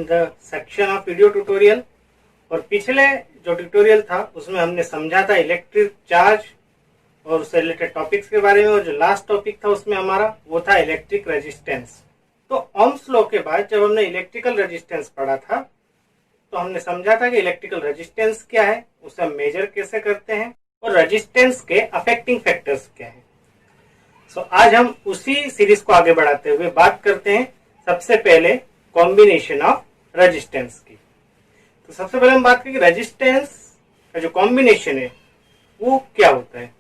In the section of video tutorial. और पिछले जो ट्यूटोरियल था उसमें हमने समझा था इलेक्ट्रिक चार्ज और उससे रिलेटेड टॉपिक्स के बारे में, और जो लास्ट टॉपिक था उसमें हमारा वो था इलेक्ट्रिक रेजिस्टेंस। तो ओम्स लॉ के बाद जब हमने इलेक्ट्रिकल रेजिस्टेंस पढ़ा था तो हमने समझा था कि इलेक्ट्रिकल रेजिस्टेंस क्या है, उसे हम मेजर कैसे करते हैं और रेजिस्टेंस के अफेक्टिंग फैक्टर्स क्या है। सो आज हम उसी सीरीज को आगे बढ़ाते हुए बात करते हैं सबसे पहले कॉम्बिनेशन ऑफ रेजिस्टेंस की। तो सबसे पहले हम बात करें कि रेजिस्टेंस का जो कॉम्बिनेशन है वो क्या होता है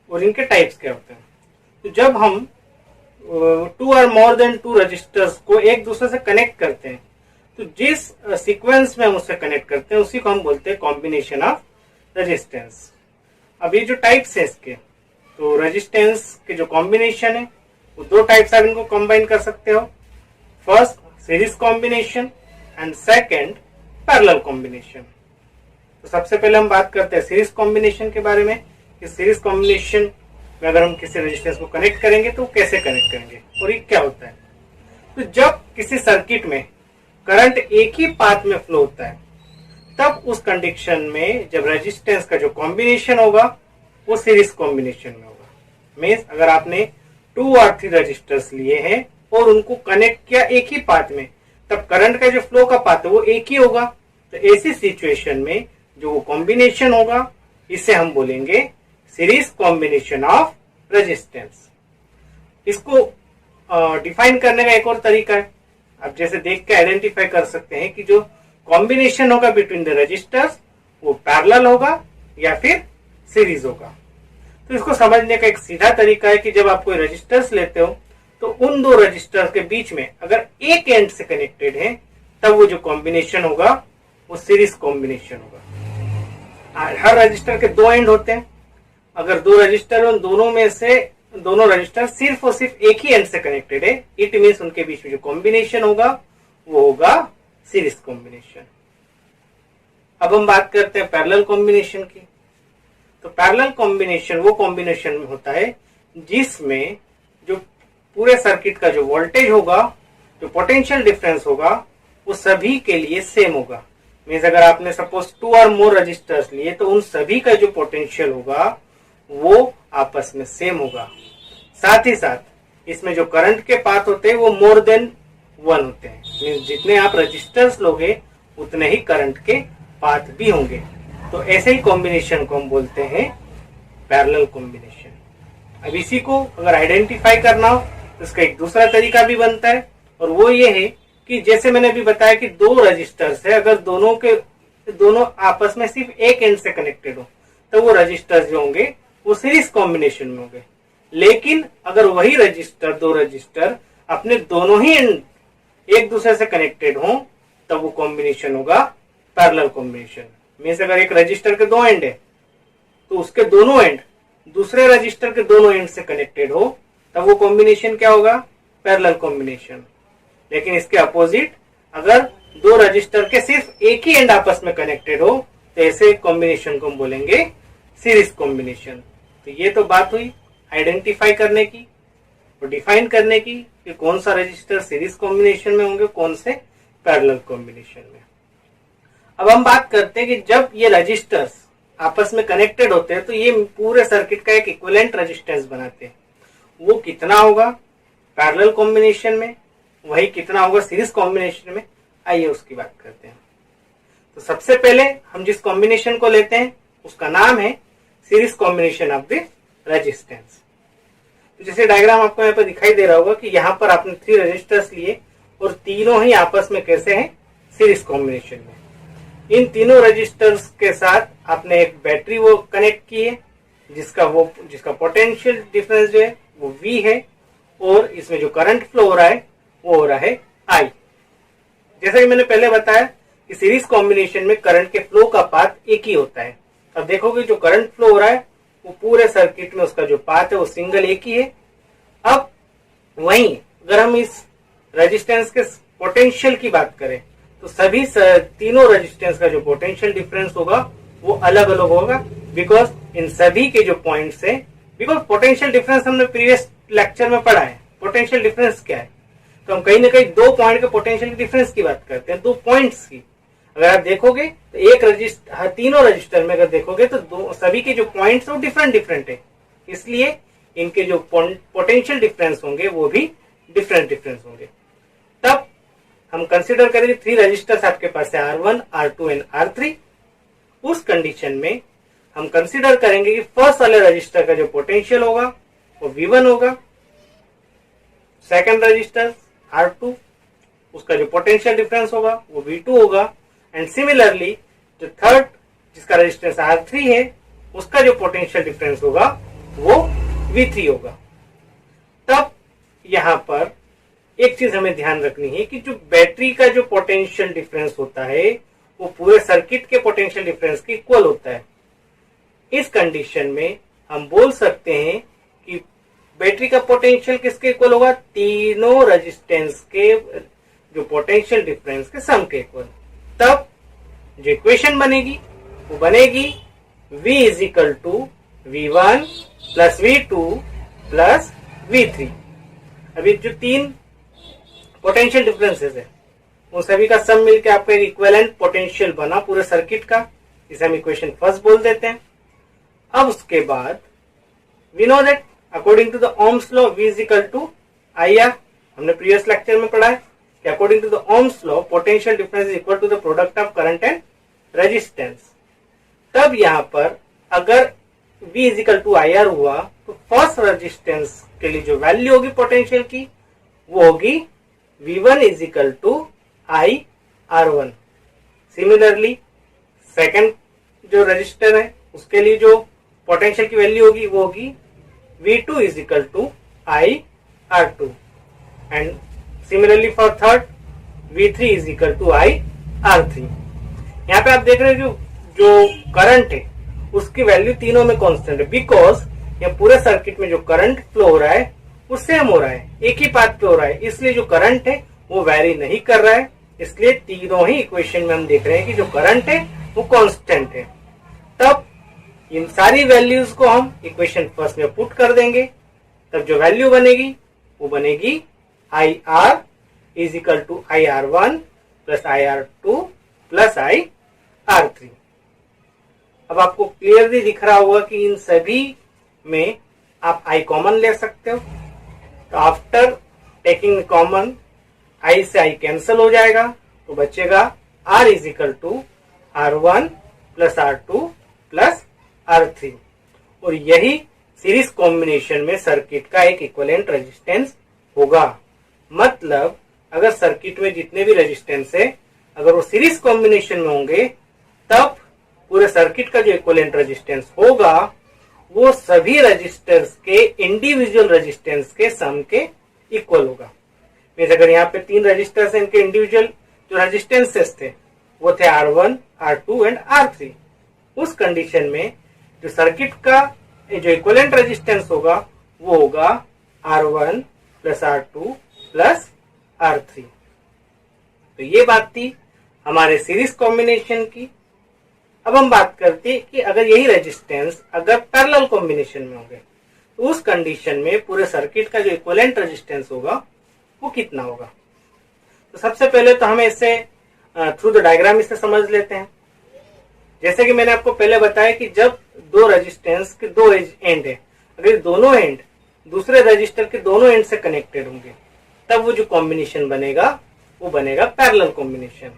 और इनके टाइप्स क्या होते हैं। तो जब हम 2 और मोर देन 2 रजिस्टर्स को एक दूसरे से कनेक्ट करते हैं तो जिस सीक्वेंस में हम उससे कनेक्ट करते हैं उसी को हम बोलते हैं कॉम्बिनेशन ऑफ रेजिस्टेंस। अब ये जो टाइप्स है इसके, तो रेजिस्टेंस के जो कॉम्बिनेशन है वो 2 टाइप्स आप इनको कंबाइन कर सकते हो। First series combination and second parallel combination. तो सबसे पहले हम बात करते हैं सीरीज कॉम्बिनेशन के बारे में कि सीरीज कॉम्बिनेशन में अगर हम किसी रेजिस्टेंस को कनेक्ट करेंगे तो कैसे कनेक्ट करेंगे और ये क्या होता है। तो जब किसी सर्किट में करंट एक ही पाथ में फ्लो होता है तब उस कंडीशन में जब रेजिस्टेंस का जो कॉम्बिनेशन होगा वो सीरीज कॉम्बिनेशन में होगा। मीन्स अगर आपने 2 और 3 रजिस्टर्स लिए हैं और उनको कनेक्ट किया एक ही पाथ में तब करंट का जो फ्लो का पाथ है वो एक ही होगा। तो ऐसी सिचुएशन में जो वो कॉम्बिनेशन होगा इसे हम बोलेंगे सीरीज कॉम्बिनेशन ऑफ रेजिस्टेंस। इसको डिफाइन करने का एक और तरीका है, आप जैसे देख के आइडेंटिफाई कर सकते हैं कि जो कॉम्बिनेशन होगा बिटवीन द रजिस्टर्स वो पैरेलल होगा या फिर सीरीज होगा। तो इसको समझने का एक सीधा तरीका है कि जब आप कोई रजिस्टर्स लेते हो तो उन 2 रजिस्टर्स के बीच में अगर एक एंड से कनेक्टेड है तब वो जो कॉम्बिनेशन होगा वो सीरीज कॉम्बिनेशन होगा। हर रजिस्टर के 2 एंड होते हैं, अगर 2 रजिस्टर उन दोनों में से दोनों रजिस्टर सिर्फ और सिर्फ एक ही एंड से कनेक्टेड है, इट मीन्स उनके बीच में जो कॉम्बिनेशन होगा वो होगा सीरीज कॉम्बिनेशन। अब हम बात करते हैं पैरेलल कॉम्बिनेशन की। तो पैरेलल कॉम्बिनेशन वो कॉम्बिनेशन में होता है जिसमें जो पूरे सर्किट का जो वोल्टेज होगा, जो पोटेंशियल डिफरेंस होगा वो सभी के लिए सेम होगा। मीन्स अगर आपने सपोज 2 और मोर रजिस्टर्स लिए तो उन सभी का जो पोटेंशियल होगा वो आपस में सेम होगा। साथ ही साथ इसमें जो करंट के पाथ होते हैं वो मोर देन 1 होते हैं। मीन्स जितने आप रजिस्टर्स लोगे उतने ही करंट के पाथ भी होंगे। तो ऐसे ही कॉम्बिनेशन को हम बोलते हैं पैरेलल कॉम्बिनेशन। अब इसी को अगर आइडेंटिफाई करना हो तो इसका एक दूसरा तरीका भी बनता है और वो ये है कि जैसे मैंने अभी बताया कि 2 रजिस्टर्स है, अगर दोनों आपस में सिर्फ एक एंड से कनेक्टेड हो तो वो रजिस्टर्स जो होंगे वो सीरीज कॉम्बिनेशन में होंगे। लेकिन अगर वही रजिस्टर 2 रजिस्टर अपने दोनों ही एंड एक दूसरे से कनेक्टेड हो तब वो कॉम्बिनेशन होगा पैरेलल कॉम्बिनेशन। मीन्स अगर एक रजिस्टर के 2 एंड है तो उसके दोनों एंड दूसरे रजिस्टर के दोनों एंड से कनेक्टेड हो तब वो कॉम्बिनेशन क्या होगा, पैरेलल कॉम्बिनेशन। लेकिन इसके अपोजिट अगर 2 रजिस्टर के सिर्फ एक ही एंड आपस में कनेक्टेड हो तो ऐसे कॉम्बिनेशन को हम बोलेंगे सीरीज कॉम्बिनेशन। तो ये तो बात हुई आइडेंटिफाई करने की और डिफाइन करने की कि कौन सा रजिस्टर सीरीज कॉम्बिनेशन में होंगे, कौन से पैरेलल कॉम्बिनेशन में। अब हम बात करते हैं कि जब ये रजिस्टर्स आपस में कनेक्टेड होते हैं तो ये पूरे सर्किट का एक इक्विवेलेंट रेजिस्टेंस बनाते हैं। वो कितना होगा पैरेलल कॉम्बिनेशन में, वही कितना होगा सीरीज कॉम्बिनेशन में, आइए उसकी बात करते हैं। तो सबसे पहले हम जिस कॉम्बिनेशन को लेते हैं उसका नाम है series combination of the resistance. तो जैसे डायग्राम आपको यहाँ पर दिखाई दे रहा होगा कि यहाँ पर आपने 3 रजिस्टर्स लिए और तीनों ही आपस में कैसे हैं, सीरीज कॉम्बिनेशन में। इन तीनों रजिस्टर्स के साथ आपने एक बैटरी वो कनेक्ट की है जिसका पोटेंशियल डिफरेंस जो है वो V है और इसमें जो करंट फ्लो हो रहा है वो हो रहा है I। जैसा कि मैंने पहले बताया कि सीरीज कॉम्बिनेशन में करंट के फ्लो का पाथ एक ही होता है। अब देखोगे जो करंट फ्लो हो रहा है वो पूरे सर्किट में उसका जो पाथ है वो सिंगल एक ही है। अब वहीं अगर हम इस रेजिस्टेंस के पोटेंशियल की बात करें तो सभी तीनों रेजिस्टेंस का जो पोटेंशियल डिफरेंस होगा वो अलग अलग होगा, बिकॉज इन सभी के जो पॉइंट्स है, बिकॉज पोटेंशियल डिफरेंस हमने प्रीवियस लेक्चर में पढ़ा है। पोटेंशियल डिफरेंस क्या है, तो हम कहीं ना कहीं दो पॉइंट के पोटेंशियल डिफरेंस की बात करते हैं, दो पॉइंट्स की। अगर आप देखोगे तो एक रजिस्टर, तीनों रजिस्टर में अगर देखोगे तो सभी के जो पॉइंट्स है वो डिफरेंट डिफरेंट है, इसलिए इनके जो पोटेंशियल डिफरेंस होंगे वो भी डिफरेंट डिफरेंस होंगे। तब हम कंसिडर करेंगे 3 रजिस्टर्स आपके पास है R1, R2 एंड R3। उस कंडीशन में हम कंसिडर करेंगे कि फर्स्ट वाले रजिस्टर का जो पोटेंशियल होगा वो V1 होगा, सेकंड रजिस्टर R2 उसका जो पोटेंशियल डिफरेंस होगा वो V2 होगा, एंड सिमिलरली जो थर्ड जिसका रेजिस्टेंस R3 है उसका जो पोटेंशियल डिफरेंस होगा वो V3 होगा। तब यहां पर एक चीज हमें ध्यान रखनी है कि जो बैटरी का जो पोटेंशियल डिफरेंस होता है वो पूरे सर्किट के पोटेंशियल डिफरेंस के इक्वल होता है। इस कंडीशन में हम बोल सकते हैं कि बैटरी का पोटेंशियल किसके इक्वल होगा, तीनों रेजिस्टेंस के जो पोटेंशियल डिफरेंस के सम के इक्वल। तब जो इक्वेशन बनेगी वो बनेगी V is equal to V1 plus V2 plus V3। अभी जो 3 पोटेंशियल डिफरेंसेस है उन सभी का सम मिलकर आपका एक इक्विवेलेंट पोटेंशियल बना पूरे सर्किट का, इसे हम इक्वेशन फर्स्ट बोल देते हैं। अब उसके बाद we know that according to the Ohm's law V is equal to IR, हमने प्रीवियस लेक्चर में पढ़ा है कि according to the Ohm's law potential difference is equal to the product of current and resistance. तब यहां पर अगर V is equal to IR हुआ तो फर्स्ट रेजिस्टेंस के लिए जो वैल्यू होगी पोटेंशियल की वो होगी V1 is equal to IR1। Similarly second जो रजिस्टर है उसके लिए जो पोटेंशियल की वैल्यू होगी वो होगी V2 is equal to IR2, and similarly for third V3 is equal to IR3। यहाँ पे आप देख रहे हो जो करंट है उसकी वैल्यू तीनों में कांस्टेंट है, बिकॉज ये पूरे सर्किट में जो करंट फ्लो हो रहा है वो सेम हो रहा है, एक ही पाथ पे हो रहा है, इसलिए जो करंट है वो वैरी नहीं कर रहा है। इसलिए तीनों ही इक्वेशन में हम देख रहे हैं कि जो करंट है वो कांस्टेंट है। तब इन सारी वैल्यूज को हम इक्वेशन फर्स्ट में पुट कर देंगे, तब जो वैल्यू बनेगी वो बनेगी IR is equal to IR1 plus IR2 plus IR3। अब आपको क्लियरली दिख रहा होगा कि इन सभी में आप I कॉमन ले सकते हो, तो आफ्टर टेकिंग कॉमन I से I कैंसिल हो जाएगा, तो बचेगा R is equal to R1 plus R2 plus R3, और यही सीरीज कॉम्बिनेशन में सर्किट का एक इक्विवेलेंट रेजिस्टेंस होगा। मतलब अगर सर्किट में जितने भी रेजिस्टेंस है अगर वो सीरीज कॉम्बिनेशन में होंगे तब पूरे सर्किट का जो इक्विवेलेंट रेजिस्टेंस होगा वो सभी रेजिस्टर्स के इंडिविजुअल रेजिस्टेंस के सम के इक्वल होगा। मीन्स अगर यहाँ पे 3 रेजिस्टर्स हैं, इनके इंडिविजुअल जो रेजिस्टेंसेस थे वो थे R1, R2 एंड R3। उस कंडीशन में जो सर्किट का जो इक्विवेलेंट रेजिस्टेंस होगा वो होगा R1 plus R2 plus R3। तो ये बात थी हमारे सीरीज कॉम्बिनेशन की। अब हम बात करते हैं कि अगर यही रेजिस्टेंस अगर पैरेलल कॉम्बिनेशन में होंगे तो उस कंडीशन में पूरे सर्किट का जो इक्विवेलेंट रेजिस्टेंस होगा वो कितना होगा। तो सबसे पहले तो हमें इसे थ्रू द डायग्राम इसे समझ लेते हैं। जैसे कि मैंने आपको पहले बताया कि जब दो रेजिस्टेंस के दो एंड है, अगर दोनों एंड दूसरे रजिस्टर के दोनों एंड से कनेक्टेड होंगे तब वो जो कॉम्बिनेशन बनेगा वो बनेगा पैरेलल कॉम्बिनेशन।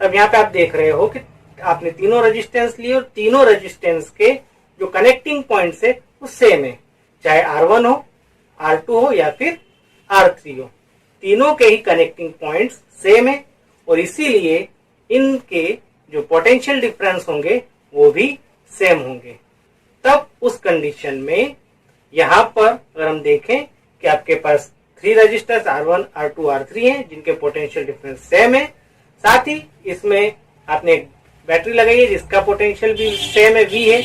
अब यहाँ पे आप देख रहे हो कि आपने तीनों रेजिस्टेंस लिए और तीनों रेजिस्टेंस के जो कनेक्टिंग पॉइंट्स है वो सेम है, चाहे R1 हो, R2 हो या फिर R3 हो, तीनों के ही कनेक्टिंग पॉइंट्स सेम है और इसीलिए इनके जो पोटेंशियल डिफरेंस होंगे वो भी सेम होंगे। तब उस कंडीशन में यहां पर अगर हम देखें कि आपके पास 3 रजिस्टर्स R1, R2, R3 हैं जिनके पोटेंशियल डिफरेंस सेम है, साथ ही इसमें आपने एक बैटरी लगाई है जिसका पोटेंशियल भी सेम है, V है,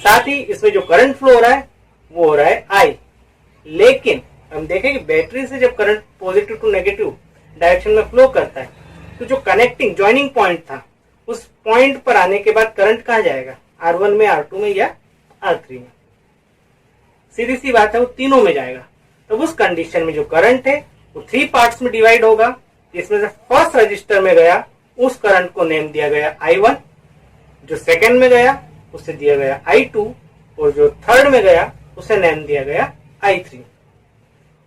साथ ही इसमें जो करंट फ्लो हो रहा है वो हो रहा है I। लेकिन हम देखें कि बैटरी से जब current positive to negative direction में फ्लो करता है तो जो कनेक्टिंग ज्वाइनिंग पॉइंट था उस पॉइंट पर आने के बाद करंट कहाँ जाएगा, R1 में, R2 में या R3 में। सीधी सी बात है वो तीनों में जाएगा। तो उस कंडीशन में जो करंट है वो 3 पार्ट्स में डिवाइड होगा, जिसमें से फर्स्ट रजिस्टर में गया उस करंट को नेम दिया गया I1, जो सेकंड में गया उसे दिया गया I2, और जो थर्ड में गया उसे नेम दिया गया I3।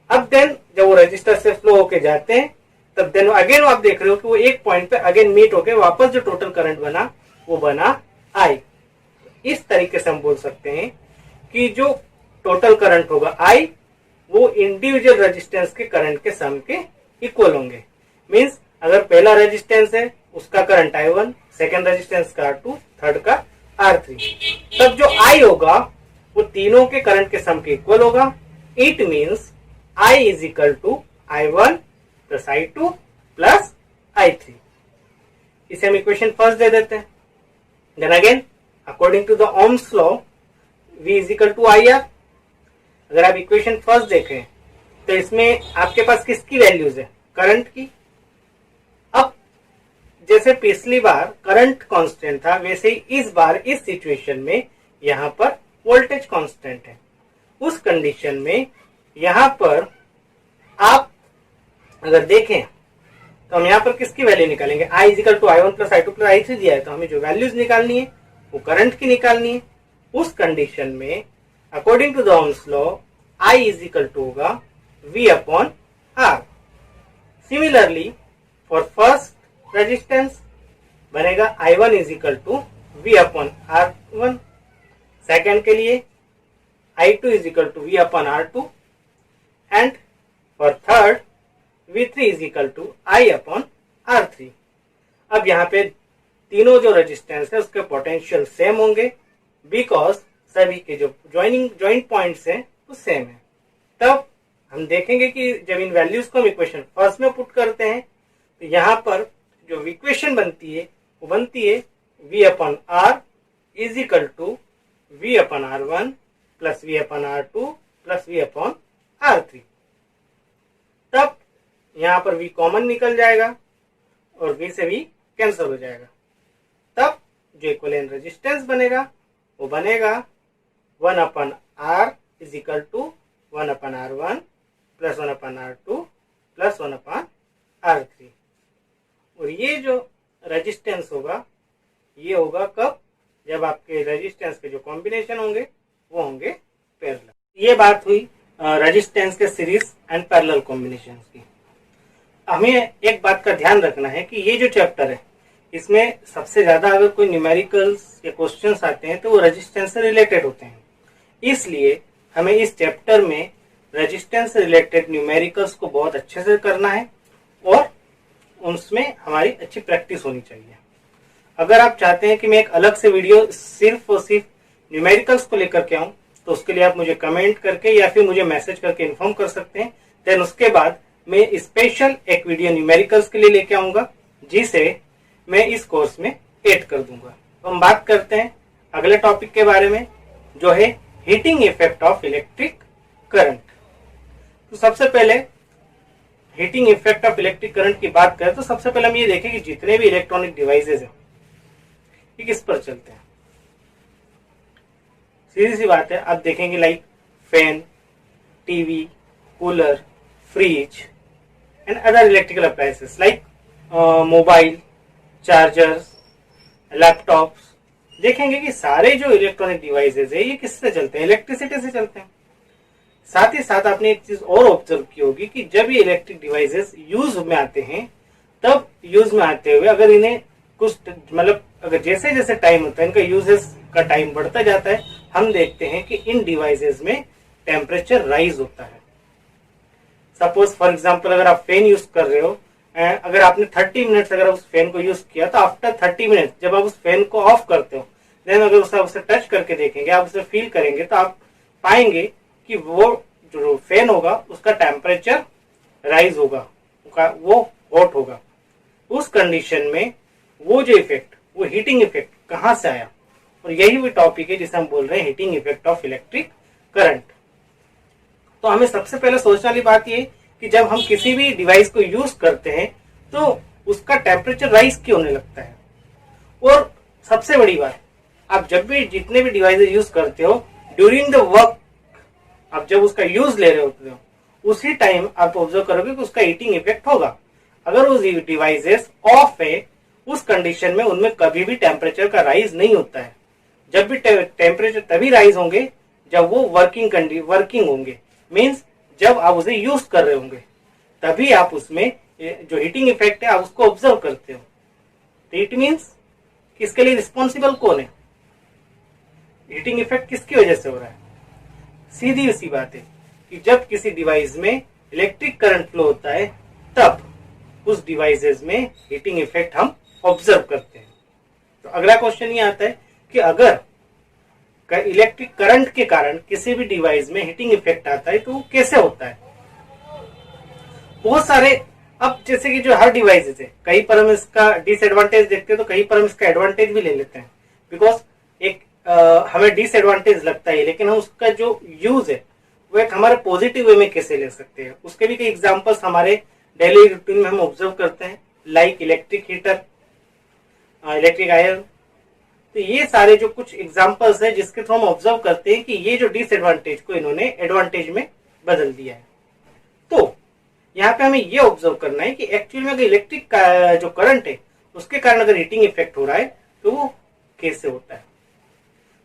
अब देन जब वो रजिस्टर से फ्लो होके जाते हैं, तब देन अगेन आप देख रहे हो कि वो एक पॉइंट पे अगेन मीट होके वापस जो टोटल करंट बना वो बना I। इस तरीके से हम बोल सकते हैं कि जो टोटल करंट होगा I, वो इंडिविजुअल रेजिस्टेंस के करंट के सम के इक्वल होंगे। मींस अगर पहला रेजिस्टेंस है उसका करंट I1, सेकेंड रेजिस्टेंस का R2, थर्ड का R3, तब जो I होगा वो तीनों के करंट के सम के इक्वल होगा। It means I is equal to I1 plus I2 plus I3। इसे हम इक्वेशन फर्स्ट दे देते हैं। Then again according to the Ohm's law V is equal to IR। अगर आप इक्वेशन फर्स्ट देखें तो इसमें आपके पास किसकी वैल्यूज है? करंट की। अब जैसे पिछली बार करंट कांस्टेंट था, वैसे ही इस बार इस सिचुएशन में यहां पर वोल्टेज कांस्टेंट है। उस कंडीशन में यहां पर आप अगर देखें तो हम यहां पर किसकी वैल्यू निकालेंगे? I is equal to I1 plus I2 plus I3 दिया है, तो हमें जो वैल्यूज निकालनी है वो करंट की निकालनी है। उस कंडीशन में according to the Ohm's law I is equal to होगा V upon R। Similarly for first resistance बनेगा I1 is equal to V upon R1। Second के लिए I2 is equal to V upon R2, and for third V3 is equal to I upon R3। अब यहाँ पे तीनों जो resistance है उसके पोटेंशियल सेम होंगे, बिकॉज सभी के जो ज्वाइंट पॉइंट्स हैं वो सेम है। तब हम देखेंगे कि जब इन वैल्यूज को हम इक्वेशन फर्स्ट में पुट करते हैं तो यहाँ पर जो इक्वेशन बनती है वो बनती है V upon R is equal to V upon R1 plus V upon R2 plus V upon R3। तब यहाँ पर V कॉमन निकल जाएगा और V से V कैंसिल हो जाएगा। तब जो इक्विवेलेंट रेजिस्टेंस बनेगा वो बनेगा 1 upon R is equal to 1 upon R1 plus 1 upon R2 plus 1 upon R3। और ये जो रेजिस्टेंस होगा ये होगा कब? जब आपके रेजिस्टेंस के जो कॉम्बिनेशन होंगे वो होंगे पैरेलल। ये बात हुई रेजिस्टेंस के सीरीज एंड पैरेलल कॉम्बिनेशन की। हमें एक बात का ध्यान रखना है कि ये जो चैप्टर है इसमें सबसे ज्यादा अगर कोई न्यूमेरिकल्स या क्वेश्चंस आते हैं तो वो रेजिस्टेंस से रिलेटेड होते हैं। इसलिए हमें इस चैप्टर में रेजिस्टेंस से रिलेटेड न्यूमेरिकल्स को बहुत अच्छे से करना है और उसमें हमारी अच्छी प्रैक्टिस होनी चाहिए। अगर आप चाहते हैं कि मैं एक अलग से वीडियो सिर्फ और सिर्फ न्यूमेरिकल्स को लेकर के आऊं तो उसके लिए आप मुझे कमेंट करके या फिर मुझे मैसेज करके इन्फॉर्म कर सकते हैं। देन उसके बाद मैं स्पेशल एक वीडियो न्यूमेरिकल्स के लिए लेके आऊंगा जिसे मैं इस कोर्स में ऐड कर दूंगा। तो हम बात करते हैं अगले टॉपिक के बारे में जो है heating effect of electric current. तो सबसे पहले heating effect of electric current की बात करें तो सबसे पहले हम ये देखें कि जितने भी इलेक्ट्रॉनिक डिवाइसेज हैं ये किस पर चलते हैं। सीधी सी बात है, आप देखेंगे like fan, TV, cooler, fridge and other electrical appliances like mobile, chargers, laptops. देखेंगे कि सारे जो इलेक्ट्रॉनिक डिवाइसेज है ये किससे चलते हैं? इलेक्ट्रिसिटी से चलते हैं। साथ ही साथ आपने एक चीज और ऑब्जर्व की होगी कि जब ये इलेक्ट्रिक डिवाइसेस यूज में आते हैं तब यूज में आते हुए अगर इन्हें कुछ मतलब अगर जैसे जैसे टाइम होता है इनका यूजेस का टाइम बढ़ता जाता है, हम देखते हैं कि इन डिवाइसेस में टेम्परेचर राइज होता है। सपोज फॉर एग्जांपल अगर आप फैन यूज कर रहे हो, अगर आपने 30 मिनट्स अगर उस फैन को यूज किया तो आफ्टर 30 मिनट्स जब आप उस फैन को ऑफ करते हो देन अगर उसे टच करके देखेंगे, आप उसे फील करेंगे तो आप पाएंगे कि वो जो फैन होगा उसका टेम्परेचर राइज होगा, वो हॉट होगा। उस कंडीशन में वो जो इफेक्ट, वो हीटिंग इफेक्ट कहां से आया? और यही वो टॉपिक है जिसे हम बोल रहे हैं heating effect of electric current. तो हमें सबसे पहले सोचने वाली बात ये कि जब हम किसी भी डिवाइस को यूज करते हैं तो उसका टेम्परेचर राइज क्यों होने लगता है। और सबसे बड़ी बात, आप जब भी जितने भी डिवाइस यूज करते हो ड्यूरिंग द वर्क, आप जब उसका यूज ले रहे होते हो उसी टाइम आप ऑब्जर्व करोगे कि उसका हीटिंग इफेक्ट होगा। अगर वो डिवाइसेस ऑफ है, उस कंडीशन में उनमें कभी भी टेम्परेचर का राइज नहीं होता है। जब भी टेम्परेचर तभी राइज होंगे जब वो वर्किंग होंगे, मीन्स जब आप उसे यूज कर रहे होंगे, तभी आप उसमें जो हीटिंग इफेक्ट है आप उसको ऑब्जर्व करते हो। तो इट मीन्स इसके लिए रिस्पॉन्सिबल कौन है, हीटिंग इफेक्ट किसकी वजह से हो रहा है? सीधी सी बात है कि जब किसी डिवाइस में इलेक्ट्रिक करंट फ्लो होता है तब उस डिवाइसेस में हीटिंग इफेक्ट हम ऑब्जर्व करते हैं। तो अगला क्वेश्चन ये आता है कि अगर इलेक्ट्रिक करंट के कारण किसी भी डिवाइस में हीटिंग इफेक्ट आता है तो वो कैसे होता है? बहुत सारे, अब जैसे कि जो हर डिवाइस है, कहीं पर हम इसका डिसएडवांटेज देखते हैं तो कहीं पर हम इसका एडवांटेज भी ले लेते हैं, बिकॉज एक हमें डिसएडवांटेज लगता है, लेकिन हम उसका जो यूज है वो एक हमारे पॉजिटिव वे में कैसे ले सकते हैं, उसके भी कई एग्जांपल्स हमारे डेली रूटीन में हम ऑब्जर्व करते हैं, like electric heater, electric iron. तो ये सारे जो कुछ एग्जांपल्स है जिसके थ्रू हम ऑब्जर्व करते हैं कि ये जो डिसएडवांटेज को इन्होंने एडवांटेज में बदल दिया है। तो यहाँ पे हमें ये ऑब्जर्व करना है कि एक्चुअली में अगर इलेक्ट्रिक का जो करंट है उसके कारण अगर हीटिंग इफेक्ट हो रहा है तो वो कैसे होता है।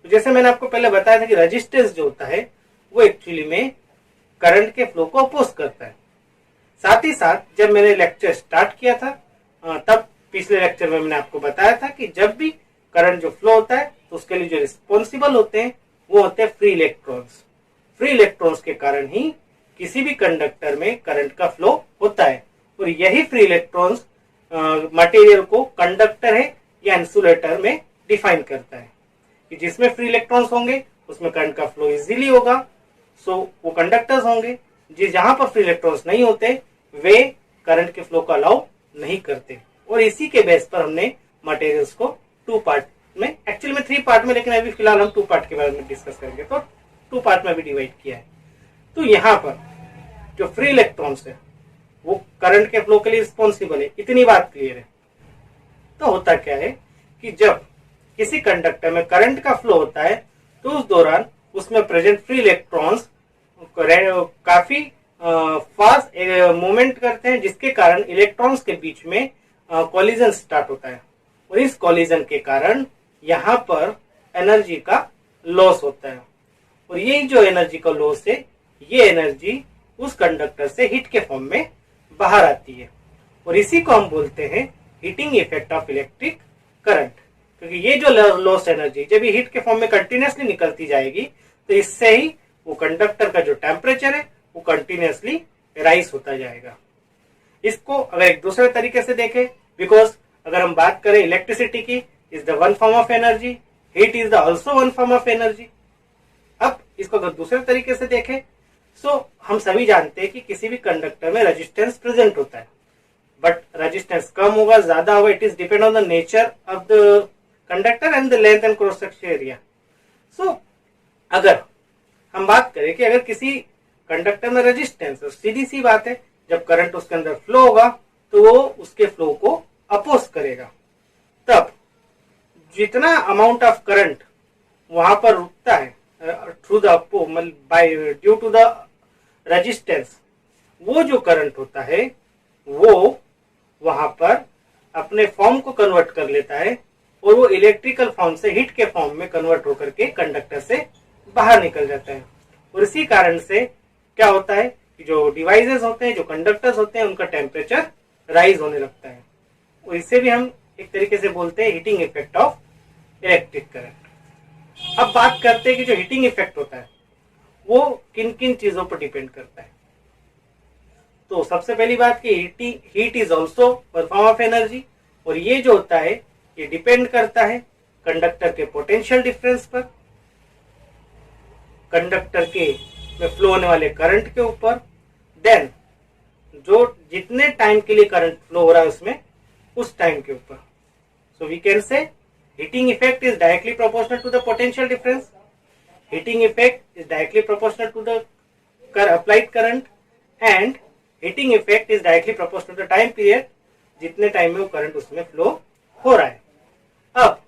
तो जैसे मैंने आपको पहले बताया था कि रेजिस्टेंस जो होता है वो एक्चुअली में करंट के फ्लो को अपोज करता है। साथ ही साथ जब मैंने लेक्चर स्टार्ट किया था तब पिछले लेक्चर में मैंने आपको बताया था कि जब भी करंट जो फ्लो होता है तो उसके लिए जो रिस्पॉन्सिबल होते हैं वो होते हैं फ्री इलेक्ट्रॉन्स। फ्री इलेक्ट्रॉन्स के कारण ही किसी भी कंडक्टर में करंट का फ्लो होता है, और यही फ्री इलेक्ट्रॉन्स मटेरियल को कंडक्टर है या इंसुलेटर में डिफाइन करता है कि जिसमें फ्री इलेक्ट्रॉन्स होंगे उसमें करंट का फ्लो इजीली होगा, सो वो कंडक्टर्स होंगे। जहां पर फ्री इलेक्ट्रॉन्स नहीं होते वे करंट के फ्लो को अलाउ नहीं करते, और इसी के बेस पर हमने मटेरियल्स को 2 पार्ट में, एक्चुअली में 3 पार्ट में, लेकिन अभी फिलहाल हम 2 पार्ट के बारे में डिस्कस करेंगे, तो 2 पार्ट में भी डिवाइड किया है। तो यहाँ पर जो फ्री इलेक्ट्रॉन्स है वो करंट के फ्लो के लिए रिस्पॉन्सिबल है, इतनी बात क्लियर है। तो होता क्या है कि जब किसी कंडक्टर में करंट का फ्लो होता है तो उस दौरान उसमें प्रेजेंट फ्री इलेक्ट्रॉन्स काफी फास्ट मूवमेंट करते हैं, जिसके कारण इलेक्ट्रॉन्स के बीच में कॉलिजन स्टार्ट होता है, और इस कॉलिजन के कारण यहाँ पर एनर्जी का लॉस होता है, और ये जो एनर्जी का लॉस है ये एनर्जी उस कंडक्टर से हीट के फॉर्म में बाहर आती है, और इसी को हम बोलते हैं heating effect of electric current. क्योंकि ये जो लॉस एनर्जी जब ये हीट के फॉर्म में कंटिन्यूसली निकलती जाएगी तो इससे ही वो कंडक्टर का जो टेम्परेचर है वो कंटिन्यूसली राइज होता जाएगा। इसको अगर एक दूसरे तरीके से देखें, बिकॉज अगर हम बात करें इलेक्ट्रिसिटी की, is the one form of energy, heat is the also one form of energy. अब इसको अगर दूसरे तरीके से देखें, सो हम सभी जानते हैं कि किसी भी कंडक्टर में रेजिस्टेंस प्रेजेंट होता है, बट रेजिस्टेंस कम होगा ज्यादा होगा, it is depend on the nature of the conductor and the length and cross section area. So अगर हम बात करें कि अगर किसी कंडक्टर में रेजिस्टेंस, सीधी सी बात है, जब करंट उसके अंदर फ्लो होगा तो वो उसके फ्लो को अपोज करेगा, तब जितना अमाउंट ऑफ करंट वहां पर रुकता है through the by due to the resistance, वो जो करंट होता है वो वहां पर अपने फॉर्म को कन्वर्ट कर लेता है, और वो इलेक्ट्रिकल फॉर्म से हीट के फॉर्म में कन्वर्ट होकर के कंडक्टर से बाहर निकल जाता है। और इसी कारण से क्या होता है कि जो डिवाइसेस होते हैं, जो कंडक्टर्स होते हैं, उनका टेम्परेचर राइज होने लगता है, और इसे भी हम एक तरीके से बोलते हैं heating effect of electric current. अब बात करते हैं कि जो हीटिंग इफेक्ट होता है वो किन किन चीजों पर डिपेंड करता है। तो सबसे पहली बात कि heat is also one form of energy, और ये जो होता है ये डिपेंड करता है कंडक्टर के पोटेंशियल डिफरेंस पर, कंडक्टर के में फ्लो होने वाले करंट के ऊपर, देन जो जितने टाइम के लिए करंट फ्लो हो रहा है उसमें उस टाइम के ऊपर। So we can say heating effect is directly proportional to the potential difference, heating effect is directly proportional to the applied current, and heating effect is directly proportional to the time period, जितने time में वो current उसमें flow हो रहा है। अब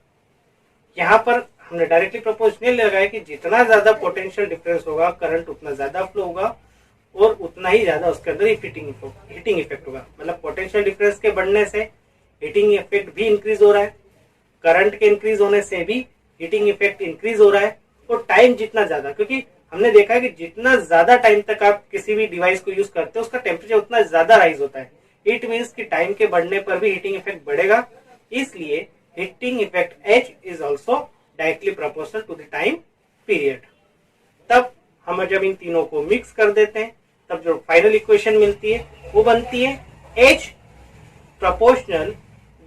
यहाँ पर हमने डायरेक्टली प्रोपोर्शनल लगाया कि जितना ज्यादा पोटेंशियल डिफरेंस होगा करंट उतना ज्यादा फ्लो होगा, और उतना ही ज्यादा उसके अंदर हीटिंग इफेक्ट होगा। मतलब पोटेंशियल डिफरेंस के बढ़ने से हीटिंग इफेक्ट भी इंक्रीज हो रहा है, करंट के इंक्रीज होने से भी हीटिंग इफेक्ट इंक्रीज हो रहा है। और टाइम जितना ज्यादा, क्योंकि हमने देखा है कि जितना ज्यादा टाइम तक आप किसी भी डिवाइस को यूज करते हो उसका टेम्परेचर उतना ज्यादा राइज होता है। इट मीन्स कि टाइम के बढ़ने पर भी हीटिंग इफेक्ट बढ़ेगा, इसलिए heating effect H is also directly proportional to the time period. तब हम जब इन तीनों को मिक्स कर देते हैं तब जो फाइनल इक्वेशन मिलती है वो बनती है H प्रोपोर्शनल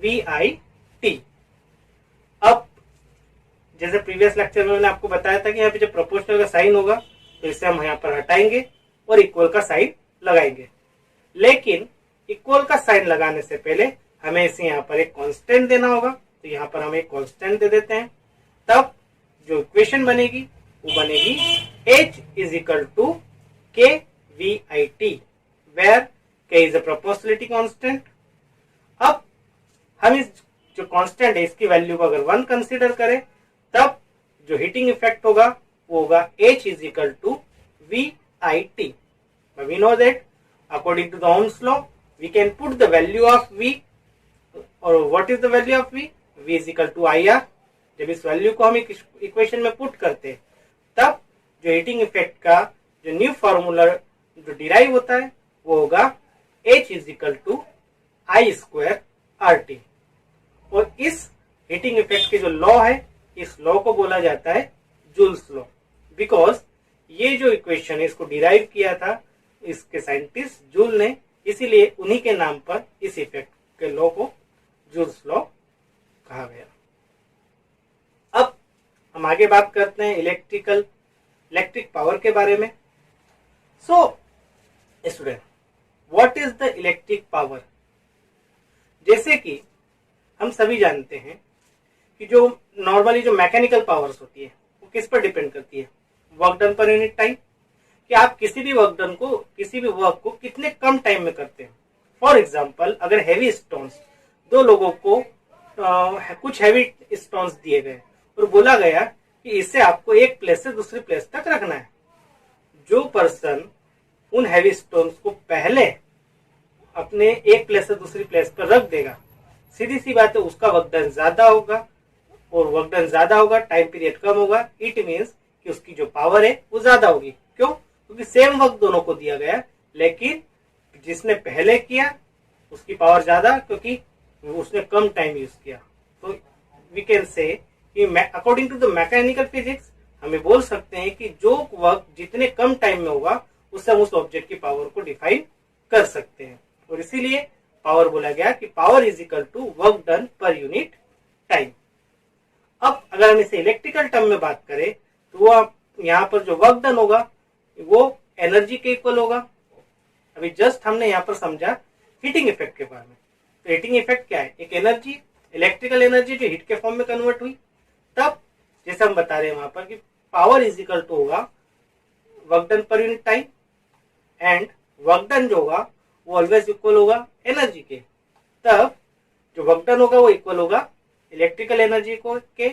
VIT। अब जैसे प्रीवियस लेक्चर में मैंने आपको बताया था कि यहाँ पे जब प्रोपोर्शनल का साइन होगा तो इसे हम यहाँ पर हटाएंगे और इक्वल का साइन लगाएंगे। लेकिन इक्वल का साइन लगाने से पहले हमें इसे यहाँ पर एक कांस्टेंट देना होगा, तो यहाँ पर हम एक कांस्टेंट दे देते हैं। तब जो इक्वेशन बनेगी वो बनेगी H is equal to KVIT, where K is a proportionality constant. अब हम इस जो कांस्टेंट है इसकी वैल्यू को अगर 1 कंसीडर करें तब जो हीटिंग इफेक्ट होगा वो होगा H is equal to VIT। We know that according to the Ohm's law we can put the value of V, और what is the value of V? V is equal to IR। जब इस value को हम equation में put करते हैं तब जो हीटिंग इफेक्ट का जो न्यू फॉर्मूला जो डिराइव होता है वो होगा H is equal to I square RT। और इस हीटिंग इफेक्ट के जो लॉ है इस लॉ को बोला जाता है जूल्स लॉ, बिकॉज ये जो इक्वेशन है इसको डिराइव किया था इसके साइंटिस्ट जूल ने, इसीलिए उन्हीं के नाम पर इस इफेक्ट के लॉ को जूल्स लॉ कहा गया। अब हम आगे बात करते हैं इलेक्ट्रिक पावर के बारे में। So student, what is the electric power? जैसे कि हम सभी जानते हैं कि जो नॉर्मली जो मैकेनिकल पावर्स होती है वो किस पर डिपेंड करती है? Work done per unit time, कि आप किसी भी वर्क को कितने कम टाइम में करते हैं। फॉर एग्जाम्पल, अगर हैवी स्टोन्स, दो लोगों को कुछ हैवी स्टोन्स दिए गए और बोला गया कि इससे आपको एक प्लेस से दूसरी प्लेस तक रखना है, जो पर्सन उन हैवी स्टोन्स को पहले अपने एक प्लेस से दूसरी प्लेस पर रख देगा, सीधी सी बात है उसका वर्क डन ज्यादा होगा, और वर्क डन ज्यादा होगा, टाइम पीरियड कम होगा। इट मीन्स कि उसकी जो पावर है वो ज्यादा होगी। क्यों? क्योंकि सेम वर्क दोनों को दिया गया, लेकिन जिसने पहले किया उसकी पावर ज्यादा, क्योंकि उसने कम टाइम यूज किया। तो वी कैन से कि according to the mechanical physics हमें बोल सकते हैं कि जो वर्क जितने कम टाइम में होगा उससे हम उस ऑब्जेक्ट की पावर को डिफाइन कर सकते हैं, और इसीलिए पावर बोला गया कि power is equal to work done per unit time. अब अगर हम इसे इलेक्ट्रिकल टर्म में बात करें तो वो यहाँ पर जो वर्क डन होगा वो एनर्जी के इक्वल होगा। अभी जस्ट हमने यहाँ पर समझा हीटिंग इफेक्ट के बारे में। तो हीटिंग इफेक्ट क्या है? एक एनर्जी, इलेक्ट्रिकल एनर्जी जो हीट के फॉर्म में कन्वर्ट हुई। तब जैसे हम बता रहे हैं वहां पर कि पावर इज इक्वल टू होगा work done per unit time, and work done जो होगा वो ऑलवेज इक्वल होगा एनर्जी के। तब जो वर्क डन होगा वो इक्वल होगा इलेक्ट्रिकल एनर्जी को के,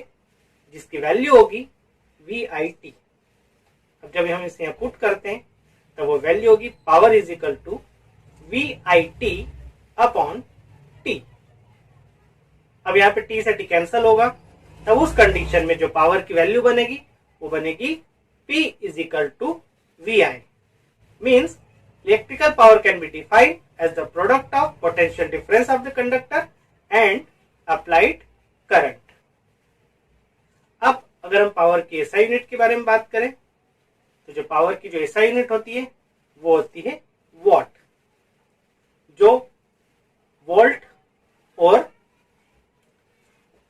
जिसकी वैल्यू होगी VIT। अब जब हम इसे यहाँ पुट करते हैं तब वो वैल्यू होगी power is equal to VIT upon T। अब यहाँ पे T से T कैंसल होगा, तब उस कंडीशन में जो पावर की वैल्यू बनेगी वो बनेगी P is equal to VI। Means electrical power can be defined as the product of potential difference of the conductor and applied current. अब अगर हम पावर की SI यूनिट के बारे में बात करें तो जो पावर की जो SI यूनिट होती है वो होती है वॉट, जो वोल्ट और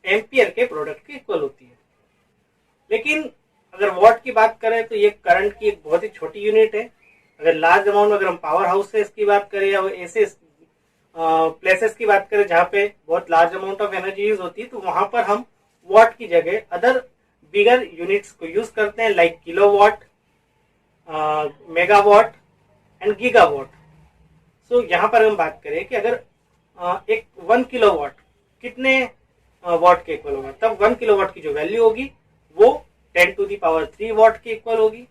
एम्पियर के प्रोडक्ट के इक्वल होती है। लेकिन अगर वॉट की बात करें तो ये करंट की एक बहुत ही छोटी यूनिट है। अगर लार्ज अमाउंट में अगर हम पावर हाउसेस की बात करें या ऐसे प्लेसेस की बात करें जहाँ पे बहुत large amount of energy use होती है तो वहां पर हम वॉट की जगह अदर बिगर यूनिट्स को यूज करते हैं, like kilowatt, megawatt and gigawatt. So यहाँ पर हम बात करें कि अगर एक 1 किलोवाट कितने वाट के इक्वल होगा, तब 1 किलोवाट की जो वैल्यू होगी वो 10 टू द पावर 3 वाट के इक्वल होगी।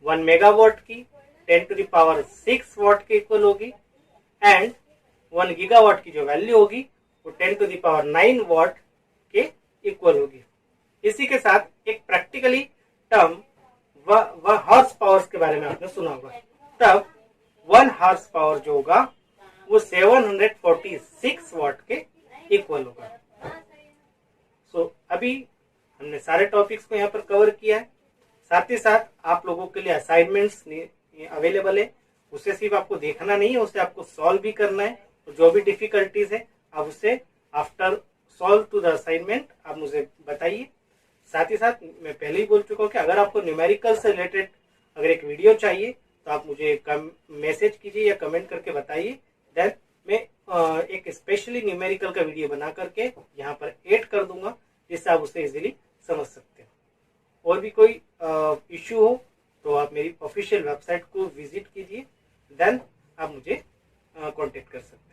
1 मेगावाट की 10⁶ वाट के इक्वल होगी एंड 1 गीगावाट की जो वैल्यू होगी वो 10⁹ वाट के इक्वल होगी। इसी के साथ एक प्रैक्टिकली टर्म वह हॉर्स पावर के बारे में आपने सुना होगा। तब 1 हॉर्स पावर जो होगा वो 746 वाट के इक्वल होगा। सो अभी हमने सारे टॉपिक्स को यहाँ पर कवर किया है। साथ ही साथ आप लोगों के लिए असाइनमेंट्स अवेलेबल है, उसे सिर्फ आपको देखना नहीं है, उसे आपको सॉल्व भी करना है। तो जो भी डिफिकल्टीज है आप उसे after solve to the assignment आप मुझे बताइए। साथ ही साथ मैं पहले ही बोल चुका हूँ कि अगर आपको न्यूमेरिकल से रिलेटेड अगर एक वीडियो चाहिए तो आप मुझे मैसेज कीजिए या कमेंट करके बताइए। देन मैं एक स्पेशली न्यूमेरिकल का वीडियो बना करके यहाँ पर ऐड कर दूंगा जिससे आप उसे इजीली समझ सकते हो। और भी कोई इश्यू हो तो आप मेरी ऑफिशियल वेबसाइट को विजिट कीजिए, देन आप मुझे कांटेक्ट कर सकते हैं।